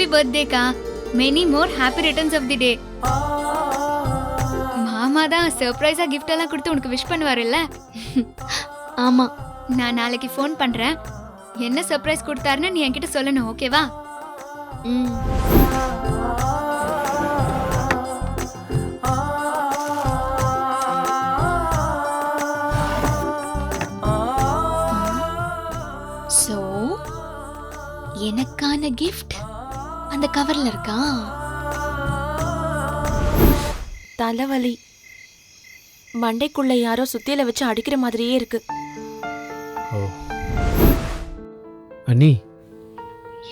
Happy பர்த்டேக்கா. Many more happy returns of the day. மாமா தான் சர்ப்ரைஸா கிஃப்ட் எல்லாம் கொடுத்து உனக்கு விஷ் பண்ணுவாருல்ல? ஆமா. நான் நாளைக்கு ஃபோன் பண்றேன். என்ன சர்ப்ரைஸ் கொடுத்தாருன்னு நீ என்கிட்ட சொல்லணும், ஓகேவா? ம். சோ எனக்கான கிஃப்ட் அந்த கவர்ல இருக்கா? தலைவலி. மண்டைக்குள்ள யாரோ சுத்தியில வச்சு அடிக்கிற மாதிரியே இருக்கு. ஓ அண்ணி,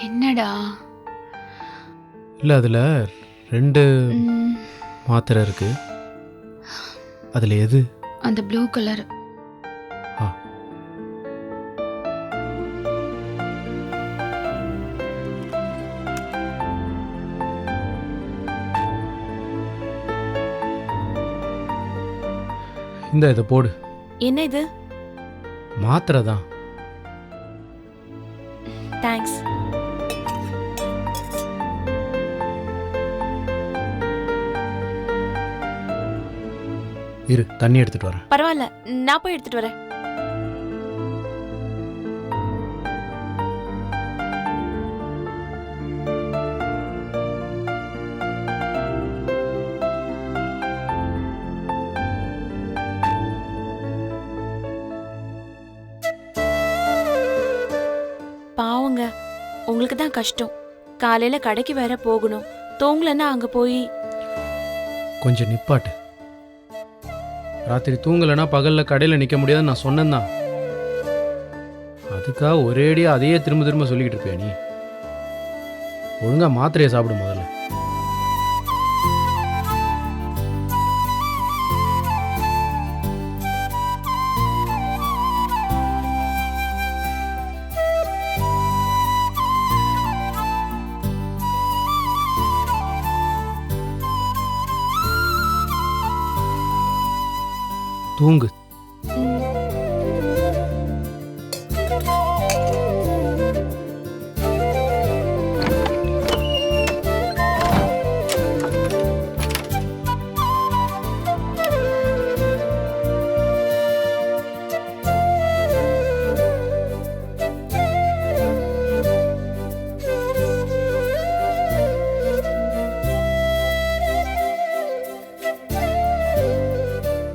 என்னடா? இல்லை அதில் 2 ம், மாத்திரை இருக்கு. அதில் எது? அந்த ப்ளூ கலர். ஆ இந்த இதை போடு. என்ன இது? மாத்திரை தான். தேங்க்ஸ். இரு, தண்ணி எடுத்துட்டு வரேன். பரவாயில்ல, நான் போய் எடுத்துட்டு வரேன். பாவங்க, உங்களுக்கு தான் கஷ்டம். காலையில கடைக்கு வேற போகணும். தூங்கலன்னா அங்க போய் கொஞ்சம் நிப்பாட்டு. ராத்திரி தூங்கலைன்னா பகலில் கடையில் நிற்க முடியாதுன்னு நான் சொன்னேன் தான். அதுக்காக ஒரேடியாக அதையே திரும்ப திரும்ப சொல்லிக்கிட்டு இருப்பியா நீ? ஒழுங்கா மாத்திரையை சாப்பிடு முதல்ல. தூங்கு.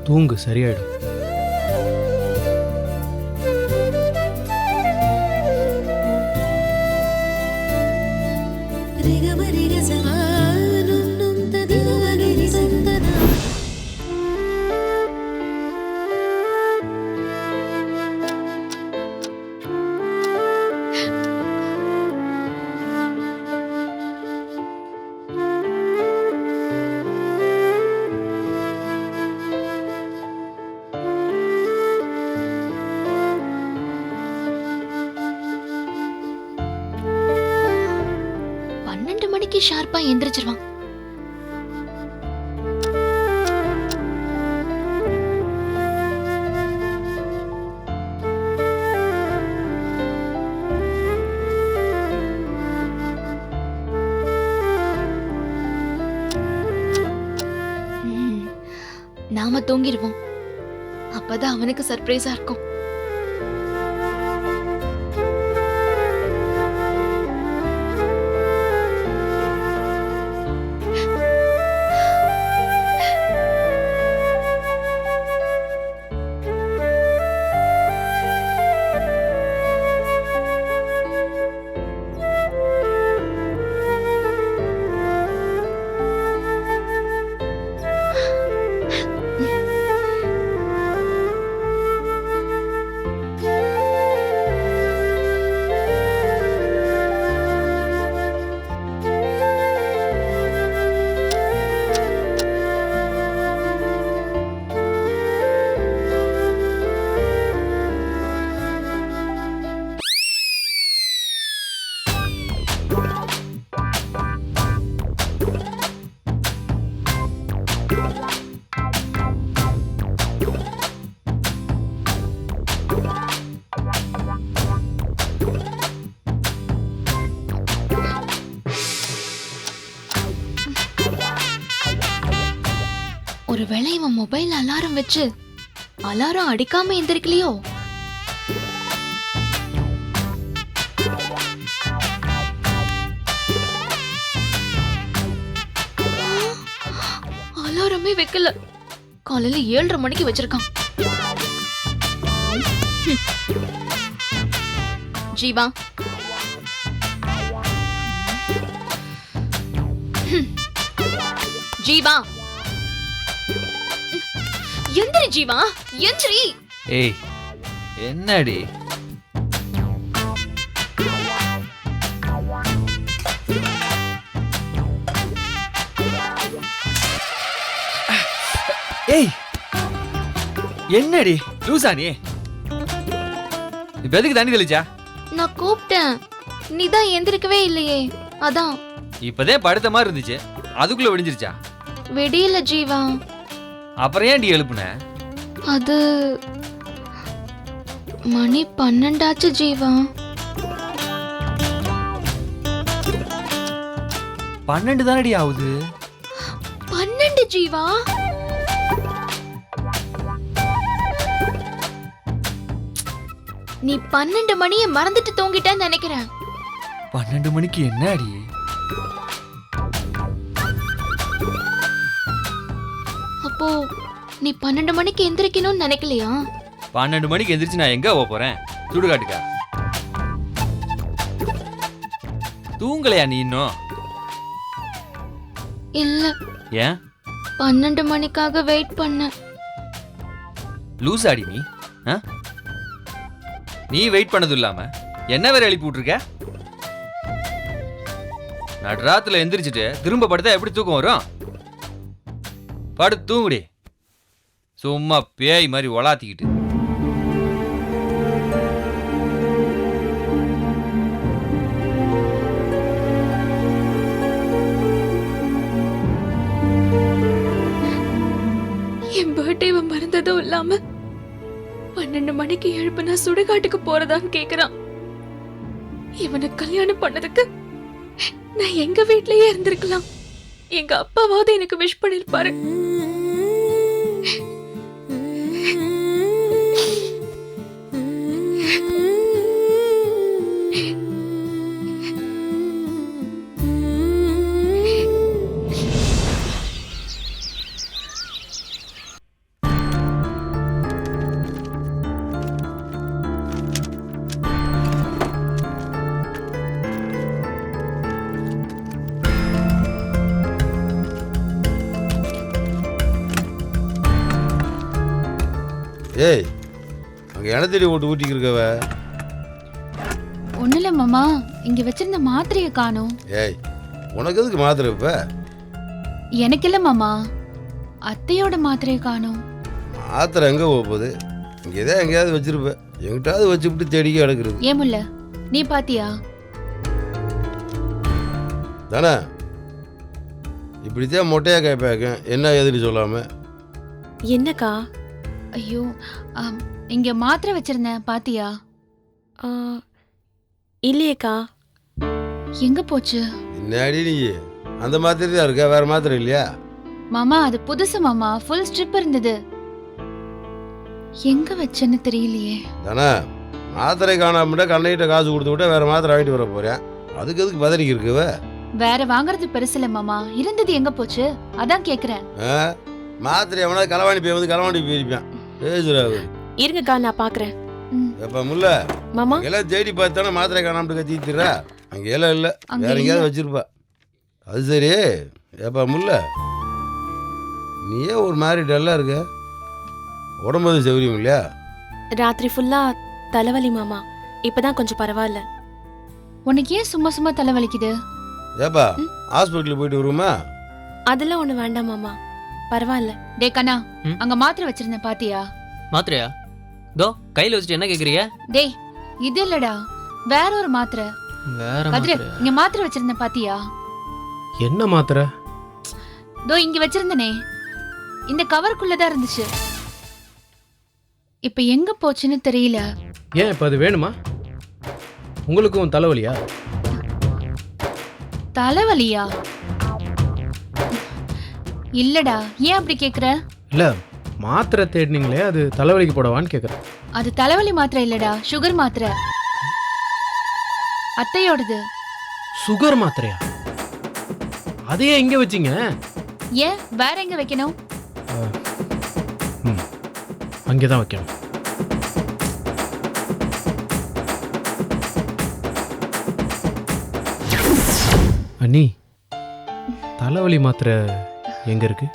தூங்கு, சரியாயிடும். ஷார்ப்பா எந்திரிச்சிருவான். நாம தூங்கிடுவோம். அப்பதான் அவனுக்கு சர்ப்ரைஸா இருக்கும். ஒருவேளை இவன் மொபைல் அலாரம் வச்சு அலாரம் அடிக்காம எந்திரிக்கலையோ? அலாரமே வைக்கல. காலையில 7:30 மணிக்கு வச்சிருக்கான். ஜீவா, ஜீவா, எந்திரி ஜீவா, எந்திரி. ஏய், என்னடி? ஏய், என்னடி லூசா நீ? இப்ப எதுக்கு தண்ணி தெளிச்சா? நான் கூப்பிட்டேன், நீதான் எந்திரிக்கவே இல்லையே, அதான். இப்பதே படுத்த மாதிரி இருந்துச்சு, அதுக்குள்ள விடிஞ்சிருச்சா? வெடியில ஜீவா. அப்புறம் ஏன்டி எழுப்புன? அது மணி 12 ஆச்சு ஜீவா. 12 தானடி ஆகுது. 12 ஜீவா. நீ 12 மணியை மறந்துட்டு தூங்கிட்டேன்னு நினைக்கிறேன். 12 மணிக்கு என்ன அடி? அப்போ நீ 12 மணிக்கு எந்திரிக்கணும்னு நினைக்கலையா? 12 மணிக்கு எந்திரிச்சு நான் எங்க போக போறேன்? சுடுகாட்டுக்கா? தூங்கலையா நீ இன்னும்? இல்ல, ஏன்? 12 மணிக்காக வெயிட் பண்ண. லூசாடி நீ? நீ வெயிட் பண்ணது இல்லாம என்ன வேற எழுப்பி விட்டுருக்க? நடுராத்துல எந்திரிச்சிட்டு திரும்ப படுத்தா எப்படி தூக்கம் வரும்? படுத்து தூங்குடி, சும்மா பேய் மாதிரி ஒலாத்திக்கிட்டு. என் பர்த்டேவை மறந்ததும் இல்லாம 12 மணிக்கு எழுப்புனா சுடுகாட்டுக்கு போறதான்னு கேக்குறான். இவனை கல்யாணம் பண்ணதுக்கு நான் எங்க வீட்லயே இருந்திருக்கலாம். எங்க அப்பாவாவது எனக்கு விஷ் பண்ணிருப்பாரு. ஏய், அங்கே இனத்தடி ஓட்டு ஊட்டிக்கிருக்கவ. ஒன்றும் இல்லை மாமா, இங்கே வச்சிருந்த மாத்திரையை காணோம். ஏய், உனக்கு எதுக்கு மாத்திரை இப்ப? எனக்கு இல்லை மாமா, அத்தையோட மாத்திரையை காணோம். மாத்திரை எங்கே போகுது? இங்கே தான் எங்கேயாவது வச்சிருப்ப. எங்கிட்டாவது வச்சுவிட்டு தேடிக்க கிடக்குறது. ஏன் முல்ல, நீ பாத்தியா? தானே இப்படித்தான் மொட்டையாக கேட்பாக்க, என்ன எதுன்னு சொல்லாம. என்னக்கா? ஐயோ, இங்க மாத்திரை வச்சிருந்தேன், பாத்தியா? இல்லையேக்கா. எங்க போச்சு? என்னடி நீ? அந்த மாத்திரை தான் இருக்கா, வேற மாத்திரை இல்லையா? மாமா அது புதுசு மாமா, ஃபுல் ஸ்ட்ரிப் இருந்தது. எங்க வச்சேன்னு தெரியலையே. தானே மாத்திரை காணாமட்டா கண்ணைகிட்ட காசு கொடுத்து விட்டா வேற மாத்திரை வாங்கிட்டு வர போறேன். அதுக்கு எதுக்கு பதறிக்கு இருக்குவ? வேற வாங்குறது பெருசுல மாமா, இருந்தது எங்க போச்சு அதான் கேக்குறேன். மாத்திரை எவனா களவாணி போய் வந்து களவாணி போயிருப்பான். பேசுறாரு. இருங்கக்கா, நான் பாக்குறேன். எப்ப முல்ல மாமா எல்லாம் தேடி பார்த்தானே மாத்திரை காணாமட்டு கத்திட்டுறா. அங்கே எல்லாம் இல்லை, வேற எங்கேயாவது வச்சிருப்பா. அது சரி. எப்ப முல்ல நீயே ஒரு மாதிரி டல்லா இருக்க, உடம்பு சௌரியம் இல்லையா? ராத்திரி ஃபுல்லா தலைவலி மாமா, இப்பதான் கொஞ்சம் பரவாயில்ல. உனக்கு ஏன் சும்மா சும்மா தலைவலிக்குது? ஏப்பா ஹாஸ்பிட்டல் போயிட்டு வருமா? அதெல்லாம் ஒண்ணு வேண்டாம் மாமா, பரவாயில்ல. டே கண்ணா, அங்க மாத்திரை வச்சிருந்தேன் பாத்தியா? மாத்திரையா? தோ கையில வச்சுட்டு என்ன கேக்குறீங்க? டேய் இது இல்லடா, வேற ஒரு மாத்திரை. வேற கதிர, மாத்திரையா? இங்க மாத்திரை வச்சிருந்தேன் பாத்தியா? என்ன மாத்திரை? தோ இங்க வச்சிருந்தனே, இந்த கவருக்குள்ளதான் இருந்துச்சு. இப்ப எங்க போச்சுன்னு தெரியல. ஏன் இப்போ அது வேணுமா? உங்களுக்கும் தலைவலியா? தலைவலியா? இல்லடா, ஏன் அப்படி கேக்குற? இல்லை மாத்திரை தேடினீங்களே அது தலைவலிக்கு போடவான்னு கேட்குறேன். அது தலைவலி மாத்திரை இல்லடா, சுகர் மாத்திரை. அத்தையோடது. சுகர் மாத்திரையா? அதையே இங்கே வச்சிங்க? ஏன் வேற எங்க வைக்கணும்? ம், அங்கே தான் வைக்கணும். அண்ணி, தலைவலி மாத்திரை எங்க இருக்கு?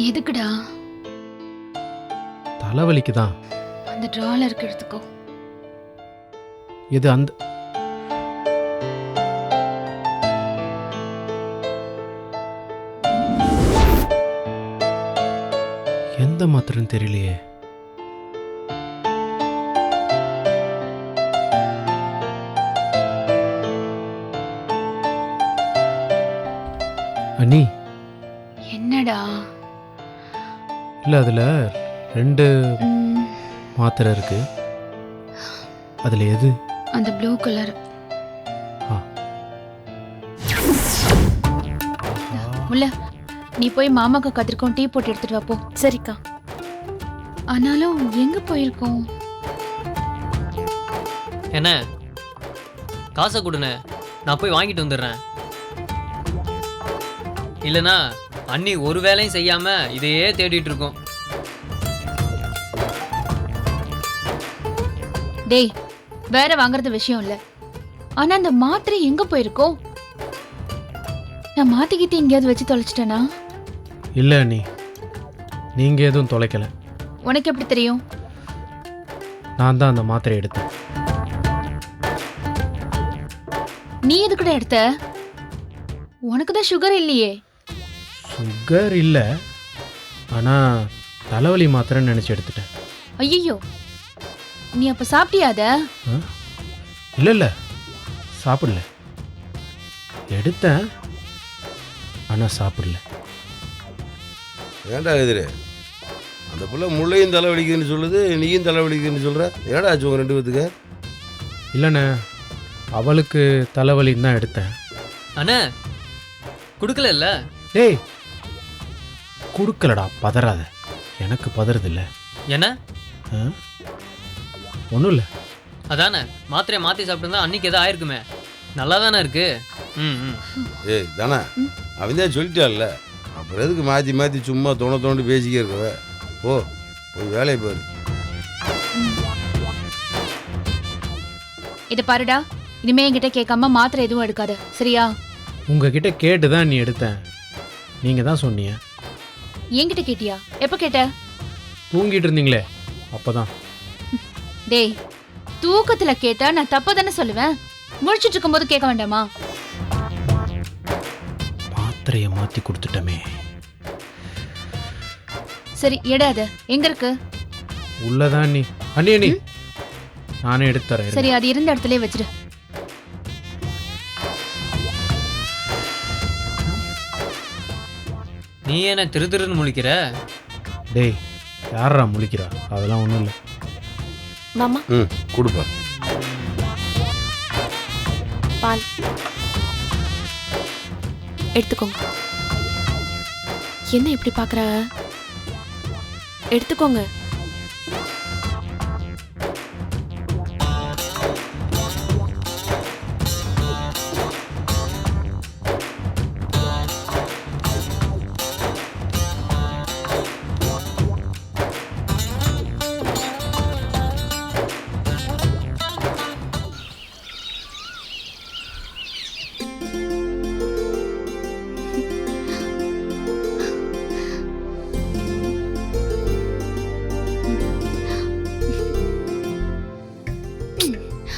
எதுக்குடா? தலைவலிக்கு தான். அந்த டிரால இருக்கு, எடுத்துக்கோ. இது அந்த எந்த மாத்திரைன்னு தெரியலையே. அண்ணி, என்னடா? இல்லை அதில் 2 ம், மாத்திரை இருக்கு. அதில் எது? அந்த ப்ளூ கலர். ஆ. முல்ல, நீ போய் மாமாக்கு கத்திரிக்கோம் டீ போட்டு எடுத்துட்டு வா போ. சரிக்கா. ஆனாலும் எங்க போயிருக்கோம்? என்ன காசை கொடுண்ணே, நான் போய் வாங்கிட்டு வந்துடுறேன். இல்லைனா அண்ணி ஒரு வேலையும் செய்யாம இதையே தேடிட்டு இருக்கோம். டேய், வேற வாங்குறது விஷயம் இல்ல. ஆனா அந்த மாத்திரை எங்க போயிருக்கோம்? நான் மாத்திக்கிட்டு எங்கேயாவது வச்சு தொலைச்சிட்டேனா? இல்லை அண்ணி, நீங்கள் எதுவும் தொலைக்கலை. உனக்கு எப்படி தெரியும்? நான் தான் அந்த மாத்திரை எடுத்தேன். நீ எதுக்குடா எடுத்த? உனக்கு தான் சுகர் இல்லையே. சுகர் இல்லை, ஆனால் தலைவலி மாத்திரைன்னு நினச்சி எடுத்துட்டேன். ஐயோ, நீ அப்ப சாப்பிட்டியா அத? இல்லை இல்லை, சாப்பிடல. எடுத்தேன், ஆனால் சாப்பிடல. ஏன்டா எதிரே அந்த புள்ள முள்ளையும் தலைவலிக்குதுன்னு சொல்லுது, நீயும் தலைவலிக்குதுன்னு சொல்கிற. ஏடா ஆச்சு உங்கள் 2 பேத்துக்கு? இல்லைண்ணே, அவளுக்கு தலைவலின்னு தான் எடுத்தேன். அண்ணே கொடுக்கல இல்ல? டேய், கொடுக்கலடா, பதறாத. எனக்கு பதறதில்ல. என்ன? ஒன்றும் இல்லை. அதானே மாத்திரையை மாற்றி சாப்பிட்டு அன்னைக்கு எதாவது ஆயிருக்குமே. நல்லா தானே இருக்கு. ம் ம். ஏய் தானே, அவன் தான் சொல்லிட்டான்ல, அப்புறம் எதுக்கு மாற்றி மாற்றி சும்மா தோண்டி பேசிக்கே இருக்கவ? போய் வேலையை பாரு. இத பாருடா, இனிமே என்கிட்ட கேட்காம மாத்திரை எதுவும் எடுக்காத, சரியா? உங்ககிட்ட கேட்டு தான் நீ எடுத்தேன். நீங்கள் தான் சொன்னீங்க. என்கிட்ட கேட்டியா? எப்ப கேட்ட? தூங்கிட்டு இருந்தீங்களே அப்போதான். டேய், தூக்கத்துல கேட்டா நான் தப்பா தானே சொல்லுவேன். முழிச்சிட்டு இருக்கும்போது கேட்க வேண்டாமா? மாத்திரையை மாற்றி கொடுத்துட்டமே. சரி, எடாத. எங்க இருக்கு? உள்ளதான் நீ. அண்ணி நானே எடுத்து தரேன். சரி, அது இருந்த இடத்துல வச்சிரு. நீ என்ன திரு திருன்னு முழிக்கிற? டேய், யாரா முழிக்கிறா? அதெல்லாம் ஒன்றும் இல்லை. மாமா ம், கொடுப்பா. பால் எடுத்துக்கோங்க. என்ன இப்படி பார்க்குற? எடுத்துக்கோங்க.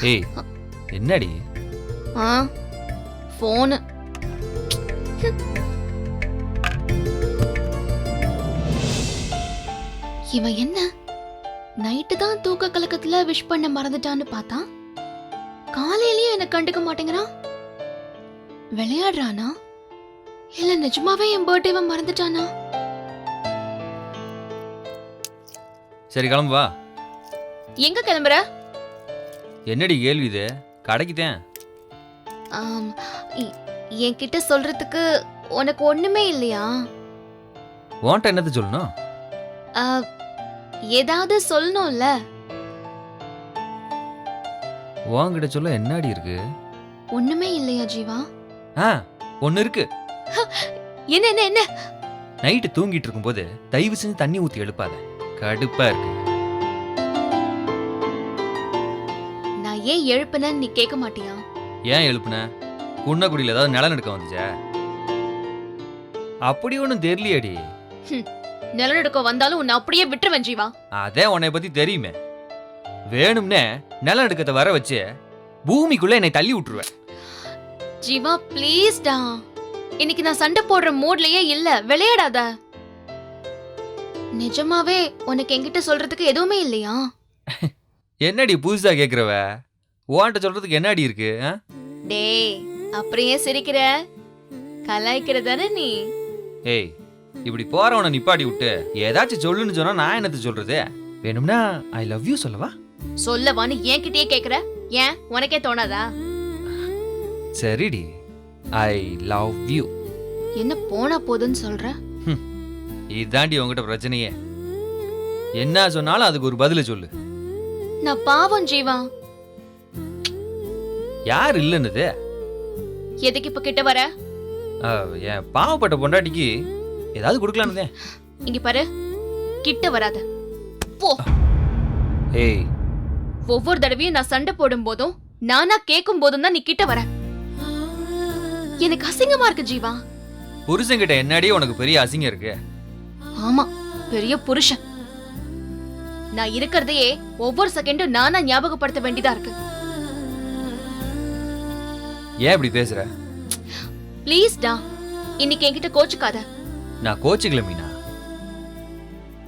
ஏய் என்னடி? ஃபோனு. இவன் என்ன நைட்டு தான் தூக்க கலக்கத்துல விஷ் பண்ண மறந்துட்டான்னு பார்த்தா காலையிலயும் என்ன கண்டுக்க மாட்டேங்கிறான். விளையாடுறானா இல்ல நிஜமாவே என் பர்த்டேவை மறந்துட்டானா? சரி கிளம்பு வா. எங்க கிளம்புற? என்னடி கேள்வி இது? கடைக்கு தான். என்கிட்ட சொல்றதுக்கு உனக்கு ஒண்ணுமே இல்லையா? உன்கிட்ட என்னத்த சொல்லணும்? ஆ, ஏதாவது சொல்லணும்ல. உன்கிட்ட சொல்ல என்னடி இருக்கு? ஒண்ணுமே இல்லையா ஜீவா? ஆ, ஒன்னு இருக்கு. என்ன என்ன என்ன? நைட்டு தூங்கிட்டு இருக்கும்போது தயவு செஞ்சு தண்ணி ஊத்தி எழுப்பாத, கடுப்பா இருக்கு. நான் ஏன் எழுப்புனேன்னு நீ கேட்க மாட்டியா? ஏன் எழுப்புன? குன்னக்குடியில் ஏதாவது நிலநடுக்கம் வந்துச்சா? அப்படி ஒன்றும் தெரியலையேடி. நிலநடுக்கம் வந்தாலும் உன்னை அப்படியே விட்டுருவேன் ஜீவா. அதே உன்னை பத்தி தெரியுமே. வேணும்னே நிலநடுக்கத்தை வர வச்சு பூமிக்குள்ள என்னை தள்ளி விட்டுருவேன். ஜீவா ப்ளீஸ் டா. இன்னைக்கு நான் சண்டை போடுற மூட்லயே இல்ல, விளையாடாத. நிஜமாவே உனக்கு என்கிட்ட சொல்றதுக்கு எதுவுமே இல்லையா? என்னடி புதுசா கேக்குறவ? உன்கிட்ட சொல்றதுக்கு என்னடி இருக்கு? டேய், அப்புறம் ஏன் சிரிக்கிற? கலாய்க்கிறதானே நீ? ஏய், இப்படி போறவனை நிப்பாட்டி விட்டு ஏதாச்சும் சொல்லுன்னு சொன்னா நான் என்னத்த சொல்றது? வேணும்னா ஐ லவ் யூ சொல்லவா? சொல்லவான்னு என்கிட்டயே கேக்குற? ஏன் உனக்கே தோணாதா? சரிடி, ஐ லவ் யூ. என்ன போனா போதுன்னு சொல்ற? இதாண்டி உங்ககிட்ட பிரச்சனையே. என்ன சொன்னாலும் அதுக்கு ஒரு பதில சொல்லு. நான் பாவம் ஜீவா. யார் இல்லைன்னுது? எதுக்கு இப்ப கிட்ட வர? என் பாவப்பட்ட பொண்டாட்டிக்கு ஏதாவது கொடுக்கலான்னு. இங்க பாரு, கிட்ட வராத போ. ஏய், ஒவ்வொரு தடவையும் நான் சண்டை போடும் போதும் நானா கேட்கும் போதும் தான் நீ கிட்ட வர. எனக்கு அசிங்கமா இருக்கு ஜீவா. புருஷன்கிட்ட என்னடி உனக்கு பெரிய அசிங்கம் இருக்கு? ஆமா, பெரிய புருஷன். நான் இருக்கிறதையே ஒவ்வொரு செகண்டும் நானா ஞாபகப்படுத்த வேண்டியதா இருக்கு. ஏன் இப்படி பேசுற? ப்ளீஸ் டா, இன்னைக்கு என்கிட்ட கோச்சுக்காத. நான் கோச்சிக்கல மீனா.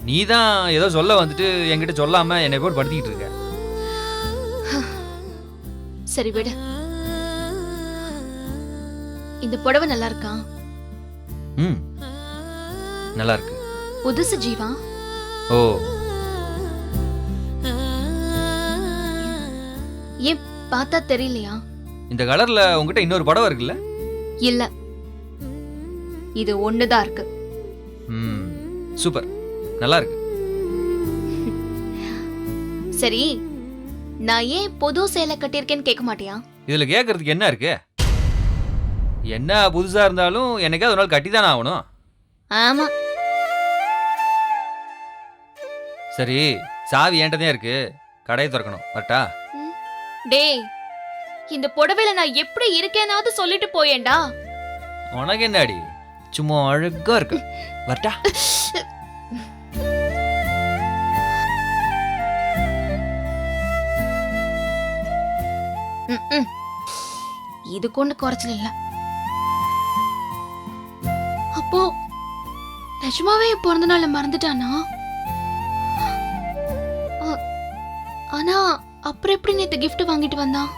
நீதான் ஏதோ சொல்ல வந்துட்டு என்கிட்ட சொல்லாம என்னை போட்டு படுத்திக்கிட்டு இருக்க. சரி விடு. இந்த புடவை நல்லா இருக்கா? ம், நல்லா இருக்கு. புதுசு ஜீவா. ஓ, ஏன் பார்த்தா தெரியலையா? இந்த கலர்ல உங்ககிட்ட இன்னொரு புடவை இருக்குல்ல? இல்ல, இது ஒண்ணுதான் இருக்கு. ம், சூப்பர், நல்லா இருக்கு. சரி, நான் ஏன் புது சேலை கட்டியிருக்கேன்னு கேட்க மாட்டியா? இதுல கேட்கறதுக்கு என்ன இருக்கு? என்ன புதுசா இருந்தாலும் என்னைக்காவது ஒரு நாள் கட்டி தானே ஆகணும். ஆமா. சரி, சாவி என்கிட்ட இருக்கு, கடையை திறக்கணும். வரட்டா? டேய், இந்த புடவையில நான் எப்படி இருக்கேனாவது சொல்லிட்டு போயேன்டா. உனக்கு என்னடி, சும்மா அழகா இருக்கு. வரட்டா? இது கொண்டு குறைச்சல் இல்ல. அப்போ நிஜமாவே என் பிறந்த நாள மறந்துட்டானா? ஆனா அப்புறம் எப்படி நேத்து gift வாங்கிட்டு வந்தான்?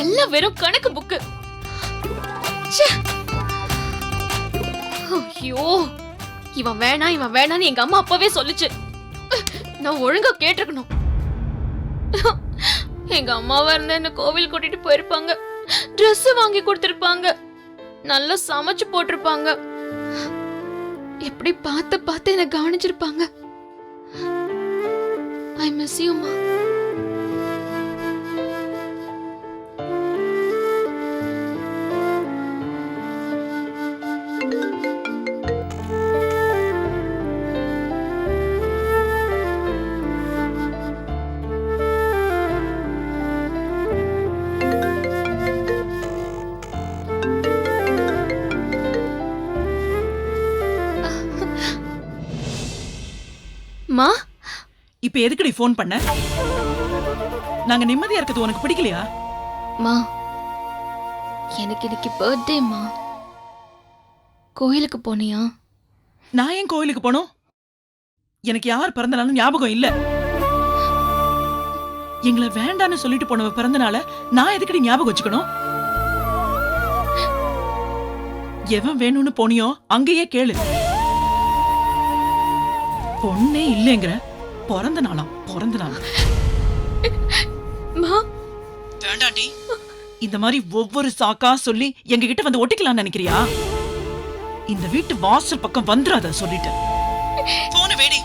எல்லாம் வெறும் கணக்கு புக்கு. ஐயோ, இவன் வேணான்னு எங்க அம்மா அப்பவே சொல்லுச்சு. நான் ஒழுங்கா கேட்டிருக்கணும். எங்க அம்மாவா இருந்தா என்ன கோவில் கூட்டிட்டு போயிருப்பாங்க, Dress வாங்கி கொடுத்திருப்பாங்க, நல்லா சமைச்சு போட்டிருப்பாங்க, எப்படி பார்த்து என்ன கவனிச்சிருப்பாங்க. ஐ மிஸ் யூ மா. மா, இப்ப எதுக்குடி ஃபோன் பண்ண? நாங்க நிம்மதியா இருக்கிறது உனக்கு பிடிக்கலையா? மா, எனக்கு இன்னைக்கு பர்த்டே மா. கோயிலுக்கு போனியா? நான் ஏன் கோயிலுக்கு போனோம்? எனக்கு யார் பிறந்த நாளும் ஞாபகம் இல்ல. எங்களை வேண்டான்னு சொல்லிட்டு போனவ பிறந்தனால நான் எதுக்கடி ஞாபகம் வச்சுக்கணும்? எவன் வேணும்னு போனியோ அங்கேயே கேளு. பொண்ணே இல்லைங்கிற, பிறந்த நாளாம், பிறந்த நாள். மா வேண்டாண்டி, இந்த மாதிரி ஒவ்வொரு சாக்கா சொல்லி எங்க கிட்ட வந்து ஒட்டிக்கலாம்னு நினைக்கிறியா? இந்த வீட்டு வாசல் பக்கம் வந்துராத சொல்லிட்டேன். போன வேடி.